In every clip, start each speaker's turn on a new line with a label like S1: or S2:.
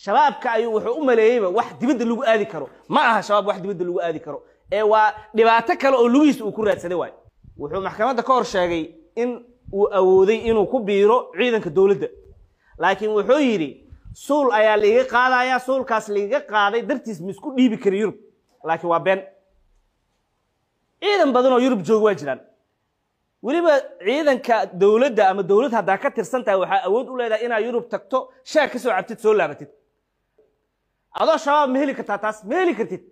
S1: shabaabka ayuu wuxuu u maleeyayba wax dibadda lagu aadi karo ma aha shabaab wax dibadda lagu aadi karo ee waa dhibaato kale oo lugiis uu ku raadsaday waay wuxuu maxkamadda ka hor sheegay in uu awooday inuu ku biiro ciidanka dawladda laakiin wuxuu yiri suul ayaa liiga qaadaya suulkaas liiga qaaday dartiis ma isku dhiibi karo Yurub laakiin waa been ciidan badan oo Yurub jooga waa jiraan waliba ciidanka dawladda ama dawlad hadaa ka tirsantahay waxa awood u leedahay inaa Yurub tagto shaak ka soo cabtid soo laabatid adoo shabaab ma heli kartaa taas ma heli kartid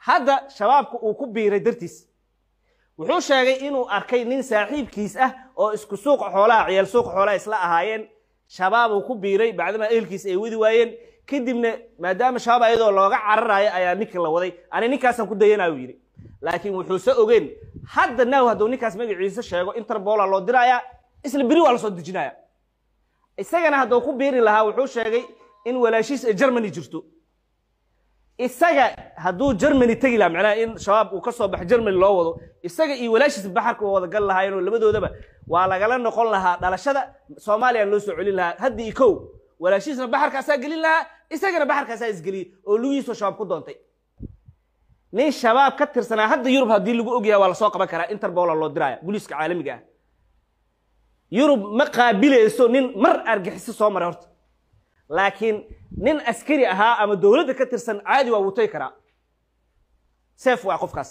S1: hadda shabaabku uu ku biiray dartiis wuxuu sheegay inuu arkay nin saaxiibkiis ah oo isku suuq xoolaha ciyaal suuq xoolaha isla ahaayeen shabaab uu ku biiray bacdama ehelkiis ay wadi waayeen kadibna maadaama shabaab ayadoo looga cararayo ayaa ninka la waday ani ninkaasan ku dayanaa uu yiri laakiin wuxuu soo ogeen hadda naaw hadduu ninkaas magaciisa sheego Interpol loo diraya isla biri waa la soo dejinaya isagana hadduu ku biiri lahaa wuxuu sheegay in walaashiis ee Germany jirto isaga hadduu Germany tagi lahaa macnaha in shabaab uu ka soo bax Germany loo wado isaga iyo walaashiis baxarka wada gal lahaayeen oo labadoodaba waa lagala noqon lahaa dhalashada Soomaaliya loo soo celin lahaa haddii kow walaashiisna baxarkaas galin lahaa isagana baxarkaas isgaliy oo lugiiso shabaab ku doontay nin shabaab ka tirsanaa hadda Yurub haddii lagu ogyahay waa la soo qaban karaa Interpol loo diraya booliiska caalamiga ah Yurub ma qaabilayso nin mar argixis soo maray horta laakiin nin askari ahaa ama dawladda ka tirsan caadi waa wutay karaa seef waa qofkaas